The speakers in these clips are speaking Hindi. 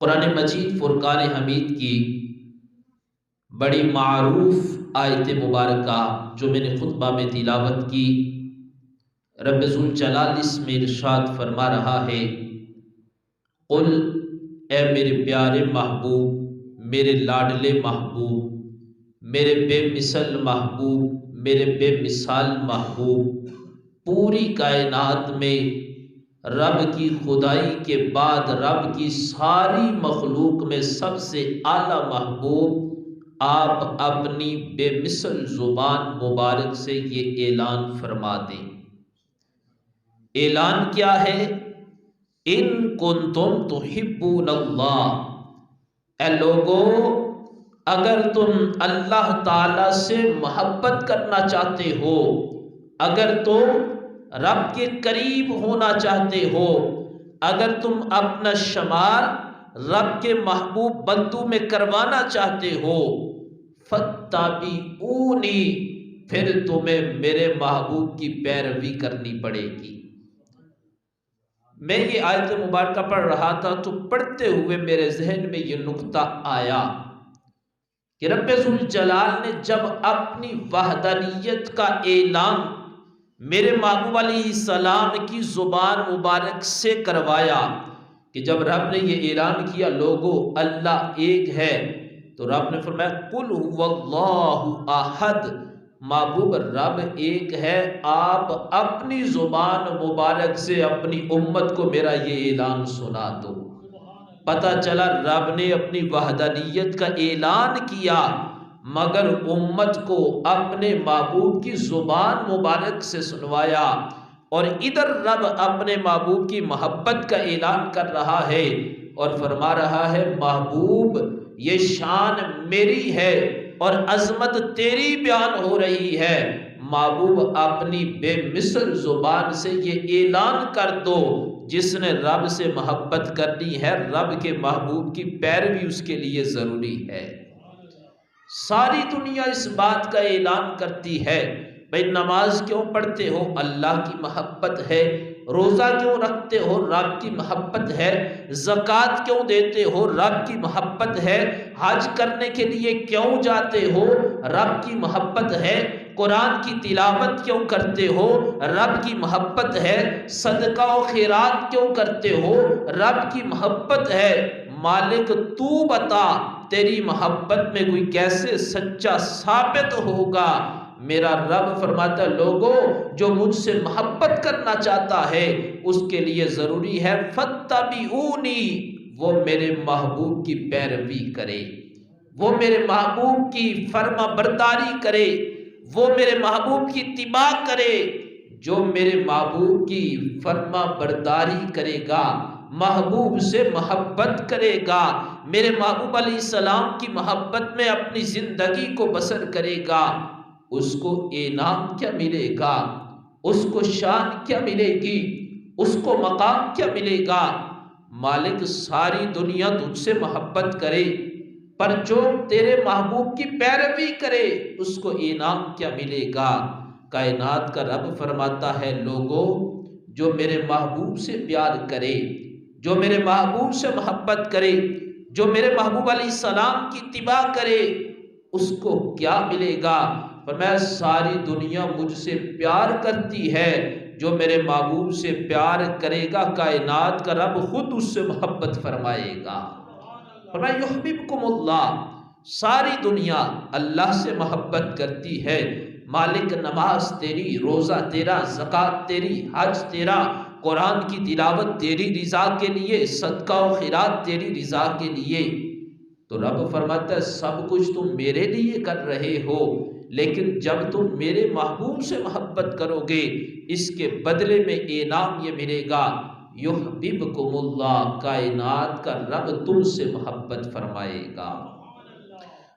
कुरान मजीद फ़ुरक़ान हमीद की बड़ी मारूफ आयत मुबारका जो मैंने खुतबा में तिलावत की, रब ज़ुल जलाल इसमें इरशाद फरमा रहा है, कुल ए मेरे प्यारे महबूब, मेरे लाडले महबूब, मेरे बेमिसल महबूब, मेरे बेमिसाल महबूब, पूरी कायनात में रब की खुदाई के बाद रब की सारी मखलूक में सबसे आला महबूब आप अपनी बेमिसल ज़ुबान मुबारक से ये ऐलान फरमा दें। ऐलान क्या है? इन कुंतुम तुहिब्बूनल्लाह, ए लोगो, अगर तुम अल्लाह ताला से मोहब्बत करना चाहते हो, अगर तुम रब के करीब होना चाहते हो, अगर तुम अपना शुमार रब के महबूब बंदू में करवाना चाहते हो, फत्ताबिऊनी, फिर तुम्हें मेरे महबूब की पैरवी करनी पड़ेगी। मैं ये आयत मुबारका पढ़ रहा था तो पढ़ते हुए मेरे जहन में ये नुक्ता आया कि रब्बे ज़ुल जलाल ने जब अपनी वहदानियत का ऐलान मेरे महबूब अलैहिस्सलाम की ज़ुबान मुबारक से करवाया, कि जब रब ने ये ऐलान किया लोगो अल्लाह एक है, तो रब ने फरमाया कुल हुवल्लाहु अहद, महबूब रब एक है, आप अपनी ज़ुबान मुबारक से अपनी उम्मत को मेरा ये ऐलान सुना दो। पता चला रब ने अपनी वहदानियत का ऐलान किया, मगर उम्मत को अपने महबूब की ज़ुबान मुबारक से सुनवाया। और इधर रब अपने महबूब की मोहब्बत का ऐलान कर रहा है और फरमा रहा है, महबूब ये शान मेरी है और अजमत तेरी बयान हो रही है। महबूब अपनी बेमिसल ज़ुबान से ये ऐलान कर दो, जिसने रब से मोहब्बत करनी है, रब के महबूब की पैरवी उसके लिए ज़रूरी है। सारी दुनिया इस बात का ऐलान करती है, भाई नमाज क्यों पढ़ते हो? अल्लाह की मोहब्बत है। रोज़ा क्यों रखते हो? रब की मोहब्बत है। ज़कात क्यों देते हो? रब की मोहब्बत है। हज करने के लिए क्यों जाते हो? रब की मोहब्बत है। कुरान की तिलावत क्यों करते हो? रब की मोहब्बत है। सदका व खैरात क्यों करते हो? रब की मोहब्बत है। मालिक तू बता, तेरी मोहब्बत में कोई कैसे सच्चा साबित होगा? मेरा रब फरमाता है, लोगों जो मुझसे मोहब्बत करना चाहता है उसके लिए ज़रूरी है फत्तबिऊनी, वो मेरे महबूब की पैरवी करे, वो मेरे महबूब की फर्मा बरदारी करे, वो मेरे महबूब की इत्तिबा करे। जो मेरे महबूब की फर्मा बरदारी करेगा, महबूब से मोहब्बत करेगा, मेरे महबूब अलैहिस्सलाम की मोहब्बत में अपनी ज़िंदगी को बसर करेगा, उसको इनाम क्या मिलेगा? उसको शान क्या मिलेगी? उसको मकाम क्या मिलेगा? मालिक सारी दुनिया तुझसे मोहब्बत करे, पर जो तेरे महबूब की पैरवी करे उसको इनाम क्या मिलेगा? कायनात का रब फरमाता है, लोगों जो मेरे महबूब से प्यार करे, जो मेरे महबूब से मोहब्बत करे, जो मेरे महबूब अलैहिस्सलाम की इत्तिबा करे, उसको क्या मिलेगा? फरमाया सारी दुनिया मुझसे प्यार करती है, जो मेरे महबूब से प्यार करेगा कायनात का रब खुद उससे मोहब्बत फरमाएगा। फरमाया युहिब्बुकुमुल्लाह, सारी दुनिया अल्लाह से मोहब्बत करती है। मालिक नमाज तेरी, रोज़ा तेरा, ज़कात तेरी, हज तेरा, कुरान की तिलावत तेरी रिज़ा के लिए, सदका व खैरात तेरी रिज़ा के लिए। तो रब फरमाता है सब कुछ तुम मेरे लिए कर रहे हो, लेकिन जब तुम मेरे महबूब से मोहब्बत करोगे इसके बदले में इनाम ये मिलेगा, युहिब्बुकुमुल्लाह, कायनात का रब तुमसे मोहब्बत फरमाएगा।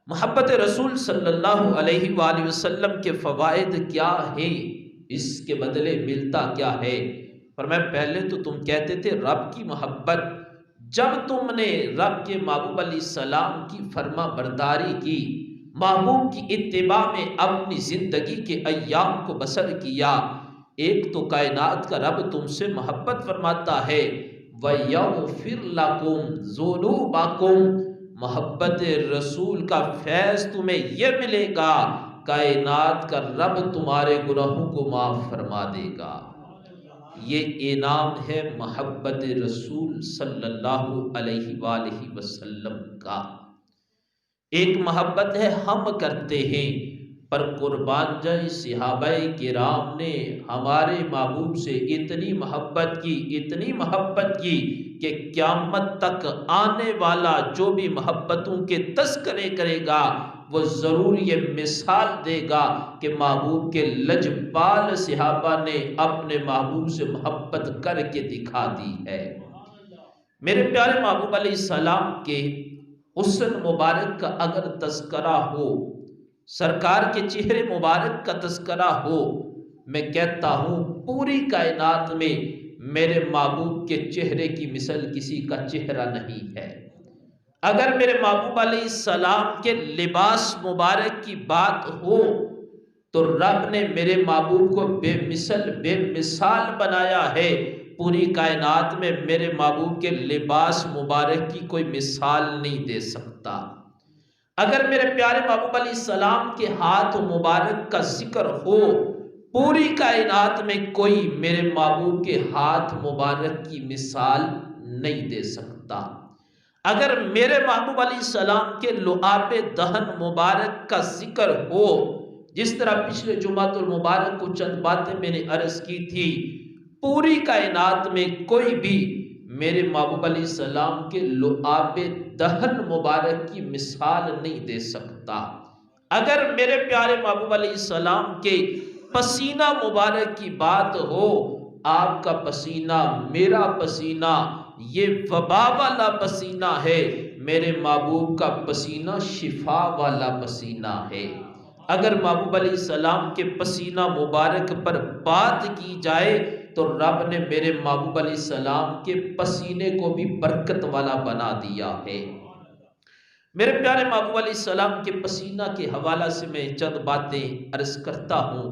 मोहब्बत रसूल सल्लल्लाहु अलैहि वसल्लम के फ़वाइद क्या है, इसके बदले मिलता क्या है? फरमाया पहले तो तुम कहते थे रब की मोहब्बत, जब तुमने रब के महबूब अलैहिस्सलाम की फर्मा बरदारी की, महबूब की इत्तिबा में अपनी ज़िंदगी के अय्याम को बसर किया, एक तो कायनात का रब तुमसे मोहब्बत फरमाता है, व यग़फ़िर लकुम ज़ुनूबकुम, मोहब्बत रसूल का फैज़ तुम्हें ये मिलेगा, कायनात का रब तुम्हारे गुनाहों को माफ़ फरमा देगा। ये इनाम है मोहब्बत रसूल सल्लल्लाहु अलैहि वसल्लम का। एक मोहब्बत है हम करते हैं, पर कुर्बान जाए सहाबाए किराम ने हमारे महबूब से इतनी मोहब्बत की, इतनी मोहब्बत की कि क़यामत तक आने वाला जो भी मोहब्बतों के तज़किरे करेगा वो ज़रूर ये मिसाल देगा कि महबूब के लजपाल सहाबा ने अपने महबूब से मोहब्बत करके दिखा दी है। मेरे प्यारे महबूब अलैहिस्सलाम के हुस्न मुबारक का अगर तज़किरा हो, सरकार के चेहरे मुबारक का तज़किरा हो, मैं कहता हूँ पूरी कायनात में मेरे महबूब के चेहरे की मिसल किसी का चेहरा नहीं है। अगर मेरे महबूब अलैहिस्सलाम के लिबास मुबारक की बात हो तो रब ने मेरे महबूब को बेमिसल बेमिसाल बनाया है। पूरी कायनात में मेरे महबूब के लिबास मुबारक की कोई मिसाल नहीं दे सकता। अगर मेरे प्यारे महबूब अलैहिस्सलाम के हाथ मुबारक का जिक्र हो, पूरी कायनात में कोई मेरे महबूब के हाथ मुबारक की मिसाल नहीं दे सकता। अगर मेरे महबूब अलैहिस्सलाम के लुआबे दहन मुबारक का जिक्र हो, जिस तरह पिछले जुमातुल मुबारक को चंद बातें मैंने अर्ज की थी, पूरी कायनात में कोई भी मेरे महबूब अलैहिस्सलाम के लुआबे दहन मुबारक की मिसाल नहीं दे सकता। अगर मेरे प्यारे महबूब अलैहिस्सलाम के पसीना मुबारक की बात हो, आपका पसीना मेरा पसीना ये वबा वाला पसीना है, मेरे महबूब का पसीना शिफा वाला पसीना है। अगर महबूब अलैहिस्सलाम के पसीना मुबारक पर बात की जाए तो रब ने मेरे महबूब अलैहिस्सलाम के पसीने को भी बरकत वाला बना दिया है। मेरे प्यारे महबूब अलैहिस्सलाम के पसीना के हवाला से मैं चंद बातें अर्ज करता हूँ।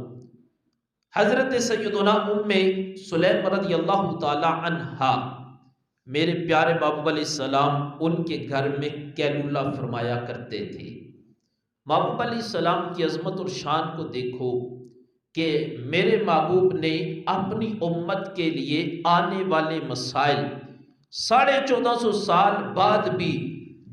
हजरत सैयदना उम्मे सुलैम रज़ियल्लाहु ताला अन्हा, मेरे प्यारे महबूब अलैहिस्सलाम उनके घर में कैलूला फरमाया करते थे। महबूब अलैहिस्सलाम की अजमत और शान को देखो कि मेरे महबूब ने अपनी उम्मत के लिए आने वाले मसाइल 1450 साल बाद भी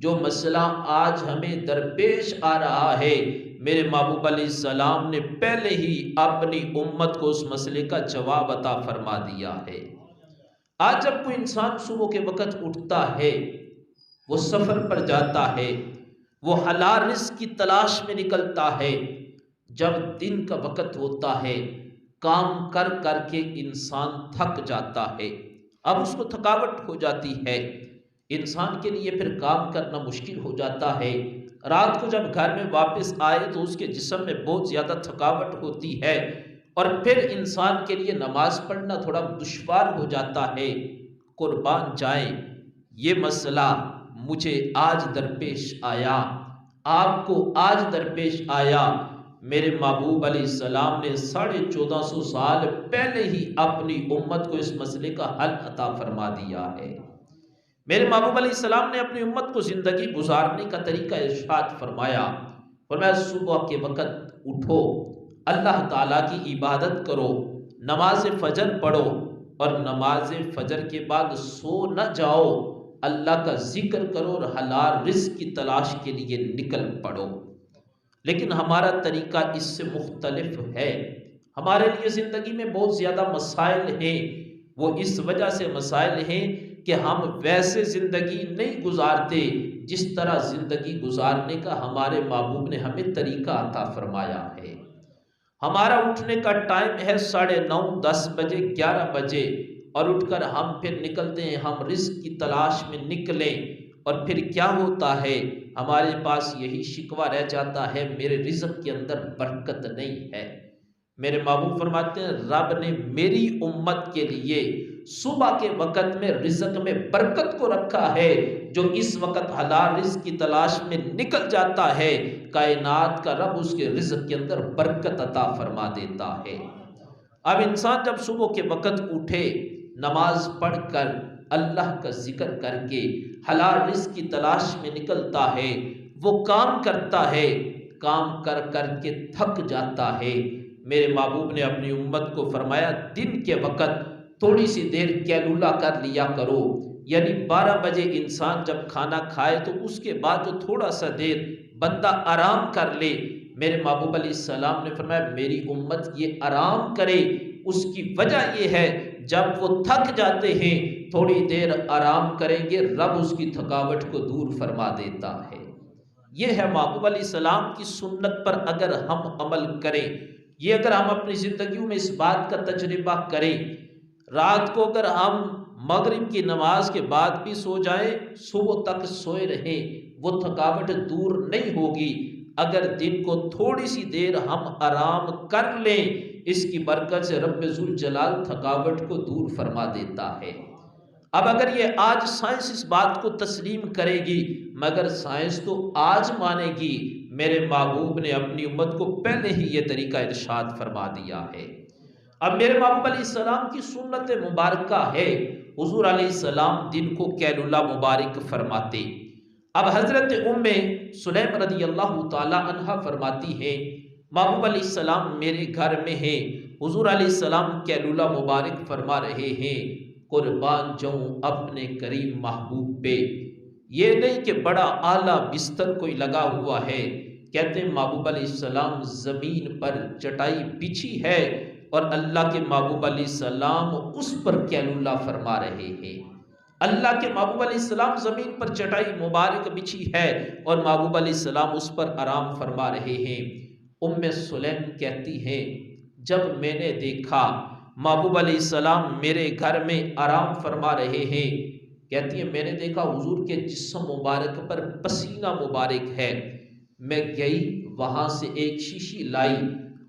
जो मसला आज हमें दरपेश आ रहा है, मेरे महबूब अलैहिस्सलाम ने पहले ही अपनी उम्मत को उस मसले का जवाब अता फरमा दिया है। आज जब कोई इंसान सुबह के वक़्त उठता है, वो सफ़र पर जाता है, वो हलाल रिज़्क़ की तलाश में निकलता है। जब दिन का वक़्त होता है, काम कर कर के इंसान थक जाता है, अब उसको थकावट हो जाती है, इंसान के लिए फिर काम करना मुश्किल हो जाता है। रात को जब घर में वापस आए तो उसके जिस्म में बहुत ज़्यादा थकावट होती है और फिर इंसान के लिए नमाज पढ़ना थोड़ा दुश्वार हो जाता है। कुर्बान जाए, ये मसला मुझे आज दरपेश आया, आपको आज दरपेश आया। मेरे महबूब अलैहिस्सलाम ने 1450 साल पहले ही अपनी उम्मत को इस मसले का हल अता फरमा दिया है। मेरे महबूब अलैहिस्सलाम ने अपनी उम्मत को ज़िंदगी गुजारने का तरीका इरशाद फरमाया। सुबह के वक़्त उठो, अल्लाह ताला की इबादत करो, नमाज फ़जर पढ़ो और नमाज फ़जर के बाद सो न जाओ, अल्लाह का जिक्र करो और हलाल रिज़्क़ की तलाश के लिए निकल पड़ो। लेकिन हमारा तरीका इससे मुख्तलिफ है। हमारे लिए ज़िंदगी में बहुत ज़्यादा मसाइल हैं। वो इस वजह से मसाइल हैं कि हम वैसे ज़िंदगी नहीं गुजारते जिस तरह ज़िंदगी गुजारने का हमारे महबूब ने हमें तरीका अता फरमाया है। हमारा उठने का टाइम है 9:30, 10 बजे, 11 बजे और उठकर हम फिर निकलते हैं, हम रिज़्क़ की तलाश में निकलें और फिर क्या होता है, हमारे पास यही शिकवा रह जाता है, मेरे रिज़्क़ के अंदर बरकत नहीं है। मेरे महबूब फरमाते हैं, रब ने मेरी उम्मत के लिए सुबह के वक़्त में रिज़्क़ में बरकत को रखा है। जो इस वक़्त हलाल रिज़्क़ की तलाश में निकल जाता है, कायनात का रब उसके रिज़्क़ के अंदर बरकत अता फरमा देता है। अब इंसान जब सुबह के वक़्त उठे, नमाज पढ़कर अल्लाह का जिक्र करके हलाल रिज़्क की तलाश में निकलता है, वो काम करता है, काम कर कर के थक जाता है। मेरे महबूब ने अपनी उम्मत को फरमाया, दिन के वक़्त थोड़ी सी देर कैलूला कर लिया करो, यानी 12 बजे इंसान जब खाना खाए तो उसके बाद जो थोड़ा सा देर बंदा आराम कर ले। मेरे महबूब अलैहिस्सलाम ने फरमाया, मेरी उम्मत ये आराम करे, उसकी वजह ये है जब वो थक जाते हैं थोड़ी देर आराम करेंगे, रब उसकी थकावट को दूर फरमा देता है। ये है महबूब अलैहिस्सलाम की सुन्नत पर अगर हम अमल करें, ये अगर हम अपनी ज़िंदगी में इस बात का तजर्बा करें, रात को अगर हम मगरिब की नमाज के बाद भी सो जाएं, सुबह तक सोए रहें, वो थकावट दूर नहीं होगी। अगर दिन को थोड़ी सी देर हम आराम कर लें, इसकी बरकत से रब्बे जुल जलाल थकावट को दूर फरमा देता है। अब अगर ये आज साइंस इस बात को तस्लीम करेगी, मगर साइंस तो आज मानेगी, मेरे महबूब ने अपनी उम्मत को पहले ही ये तरीका इरशाद फरमा दिया है। अब मेरे महबूब अलैहिस्सलाम की सुन्नत मुबारका है, हुजूर अलैहिस्सलाम दिन को कैलुला मुबारक फरमाते। अब हज़रत उम्मे सुलैम रदी अल्लाह ताला अन्हा फरमाती है, महबूब अलैहिस्सलाम मेरे घर में है, हुजूर अलैहिस्सलाम कैलुला मुबारक फरमा रहे हैं, कुर्बान जाऊं अपने करीम महबूब पे। ये नहीं कि बड़ा आला बिस्तर कोई लगा हुआ है, कहते हैं महबूब अलैहिस्सलाम ज़मीन पर चटाई बिछी है और अल्लाह के महबूब अलैहिस्सलाम उस पर कैलुला फरमा रहे हैं। अल्लाह के महबूब अलैहिस्सलाम ज़मीन पर चटाई मुबारक बिछी है और महबूब अलैहिस्सलाम उस पर आराम फरमा रहे हैं। उम्मे सुलैम कहती हैं, जब मैंने देखा महबूब अलैहिस्सलाम मेरे घर में आराम फरमा रहे हैं, कहती है मैंने देखा हुजूर के जिस्म मुबारक पर पसीना मुबारक है। मैं गई वहाँ से एक शीशी लाई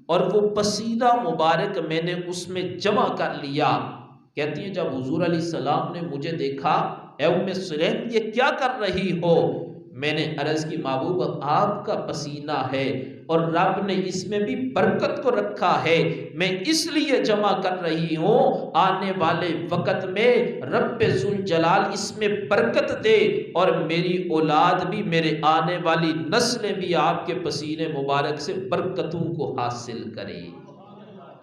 और वो पसीना मुबारक मैंने उसमें जमा कर लिया। कहती है जब हुजूर अलैहिस्सलाम ने मुझे देखा, ए उम्मे सुलैम ये क्या कर रही हो? मैंने अर्ज़ की महबूब आपका पसीना है और रब ने इसमें भी बरकत को रखा है, मैं इसलिए जमा कर रही हूँ, आने वाले वक़्त में रब्बे जुल जलाल इसमें बरकत दे और मेरी औलाद भी, मेरे आने वाली नस्लें भी आपके पसीने मुबारक से बरकतों को हासिल करें।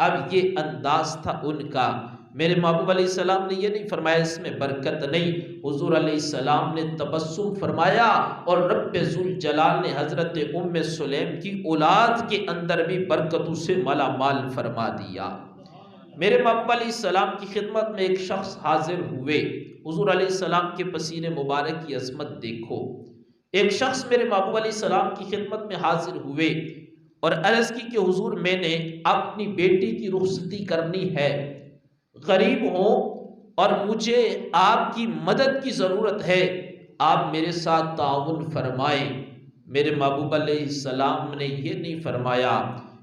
अब ये अंदाज था उनका। मेरे महबूब अलैहिस्सलाम ने ये नहीं फरमाया इसमें बरकत नहीं, हुजूर अलैहिस्सलाम ने तबस्सुम फरमाया और रब्बे जुल जलाल ने हज़रत उम्मे सुलैम की औलाद के अंदर भी बरकतों से मालामाल फरमा दिया। मेरे महबूब अलैहिस्सलाम की खिदमत में एक शख्स हाजिर हुए, हुजूर अलैहिस्सलाम के पसीने मुबारक की अज़मत देखो। एक शख्स मेरे महबूब अलैहिस्सलाम की खिदमत में हाजिर हुए और अर्ज़ की कि हुजूर मैंने अपनी बेटी की रुखसती करनी है, गरीब हो और मुझे आपकी मदद की ज़रूरत है, आप मेरे साथ ताउन फरमाएं। मेरे महबूब अलैहिस्सलाम ने ये नहीं फरमाया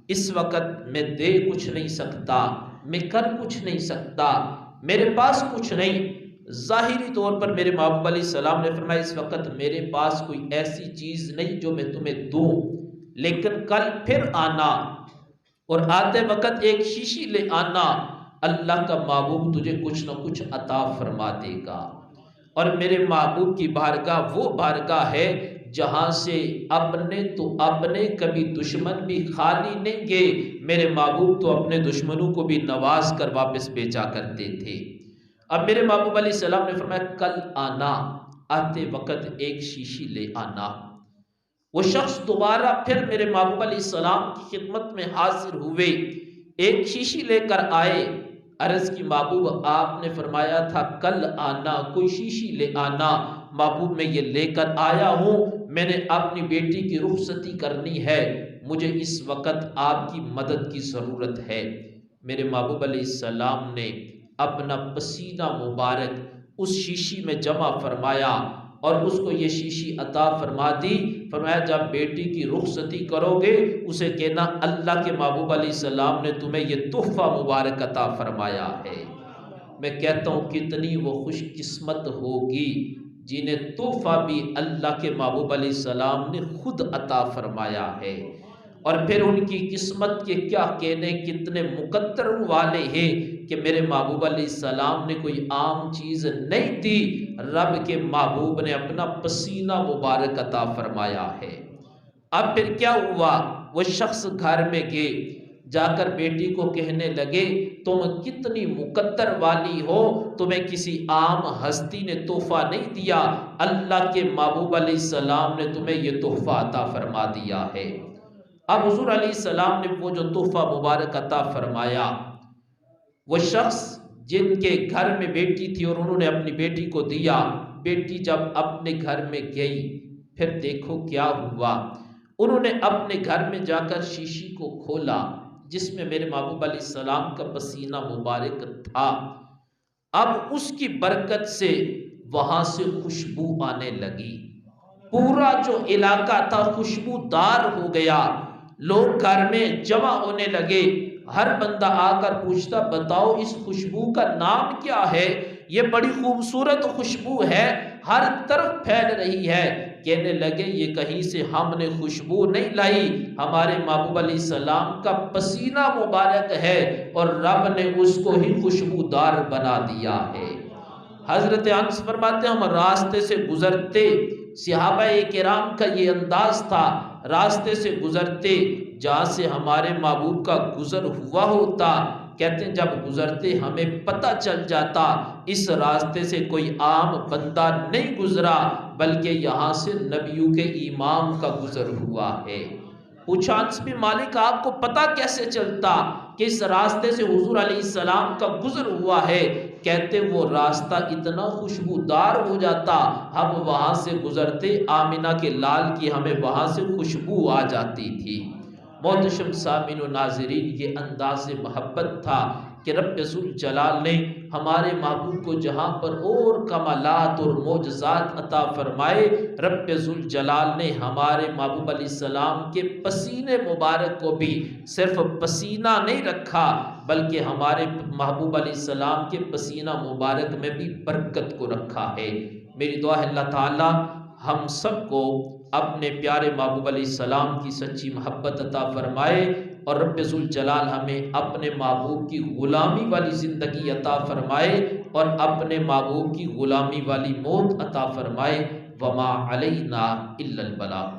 इस वक़्त मैं दे कुछ नहीं सकता, मैं कर कुछ नहीं सकता, मेरे पास कुछ नहीं। ज़ाहिरी तौर पर मेरे महबूब अलैहिस्सलाम ने फरमाया इस वक़्त मेरे पास कोई ऐसी चीज़ नहीं जो मैं तुम्हें दूँ, लेकिन कल फिर आना और आते वक़्त एक शीशी ले आना, अल्लाह का महबूब तुझे कुछ न कुछ अता फरमा देगा। और मेरे महबूब की बारगाह वो बारगाह है जहाँ से अपने तो अपने कभी दुश्मन भी खाली नहीं गए, मेरे महबूब तो अपने दुश्मनों को भी नवाज कर वापस भेजा करते थे। अब मेरे महबूब अलैहिस्सलाम ने फरमाया कल आना, आते वक़्त एक शीशी ले आना। वो शख्स दोबारा फिर मेरे महबूब अलैहिस्सलाम की खिदमत में हाजिर हुए, एक शीशी लेकर आए। अर्ज़ की महबूब आपने फरमाया था कल आना, कोई शीशी ले आना। महबूब मैं ये लेकर आया हूँ, मैंने अपनी बेटी की रुखसती करनी है, मुझे इस वक़्त आपकी मदद की ज़रूरत है। मेरे महबूब अलैहिस्सलाम ने अपना पसीना मुबारक उस शीशी में जमा फरमाया और उसको ये शीशी अता फरमा दी। फरमाया जब बेटी की रुखसती करोगे उसे कहना अल्लाह के महबूब अलैहिस्सलाम ने तुम्हें ये तोहफा मुबारक अता फरमाया है। मैं कहता हूँ कितनी वो खुशकिस्मत होगी जिन्हें तोहफा भी अल्लाह के महबूब अलैहिस्सलाम ने खुद अता फरमाया है। और फिर उनकी किस्मत के क्या कहने, कितने मुकद्दर वाले हैं कि मेरे महबूब अलैहिस्सलाम ने कोई आम चीज़ नहीं दी, रब के महबूब ने अपना पसीना मुबारक अता फरमाया है। अब फिर क्या हुआ, वो शख्स घर में गए, जाकर बेटी को कहने लगे तुम कितनी मुकद्दर वाली हो, तुम्हें किसी आम हस्ती ने तोहफा नहीं दिया, अल्लाह के महबूब अलैहिस्सलाम ने तुम्हें ये तोहफा अता फरमा दिया है। अब हुजूर अलैहिस्सलाम ने वो जो तोहफा मुबारक अता फरमाया, वो शख्स जिनके घर में बेटी थी और उन्होंने अपनी बेटी को दिया, बेटी जब अपने घर में गई, फिर देखो क्या हुआ, उन्होंने अपने घर में जाकर शीशी को खोला जिसमें मेरे महबूब अलैहिस्सलाम का पसीना मुबारक था। अब उसकी बरकत से वहां से खुशबू आने लगी, पूरा जो इलाका था खुशबूदार हो गया, लोग घर में जमा होने लगे, हर बंदा आकर पूछता बताओ इस खुशबू का नाम क्या है, ये बड़ी खूबसूरत खुशबू है, हर तरफ फैल रही है। कहने लगे ये कहीं से हमने खुशबू नहीं लाई, हमारे महबूब अलैहिस्सलाम का पसीना मुबारक है और रब ने उसको ही खुशबूदार बना दिया है। हजरत अनस फरमाते हम रास्ते से गुजरते, सहाबाए किराम का ये अंदाज था, रास्ते से गुजरते जहाँ से हमारे महबूब का गुजर हुआ होता, कहते हैं जब गुजरते हमें पता चल जाता इस रास्ते से कोई आम बंदा नहीं गुजरा, बल्कि यहाँ से नबियों के इमाम का गुजर हुआ है। पूछा अनस बिन मालिक आपको पता कैसे चलता कि इस रास्ते से हुजूर अलैहिस्सलाम का गुजर हुआ है? कहते वो रास्ता इतना खुशबूदार हो जाता, हम वहाँ से गुजरते आमिना के लाल की हमें वहाँ से खुशबू आ जाती थी। मोहतरम सामीन व नाज़रीन, ये अंदाज़ मोहब्बत था कि रब्बे ज़ुल जलाल ने हमारे महबूब को जहाँ पर और कमालात और मोजज़ात अता फरमाए, रब्बे ज़ुल जलाल ने हमारे महबूब अलैहिस्सलाम के पसीने मुबारक को भी सिर्फ पसीना नहीं रखा, बल्कि हमारे महबूब अलैहिस्सलाम के पसीना मुबारक में भी बरकत को रखा है। मेरी दुआ है अल्लाह ताला हम सबको अपने प्यारे महबूब अलैहिस्सलाम की सच्ची मोहब्बत अता फरमाए और रब्बे ज़ुल जलाल हमें अपने महबूब की ग़ुलामी वाली ज़िंदगी अता फरमाए और अपने महबूब की ग़ुलामी वाली मौत अता फरमाए। वमा अलैना इल्लल बलाग।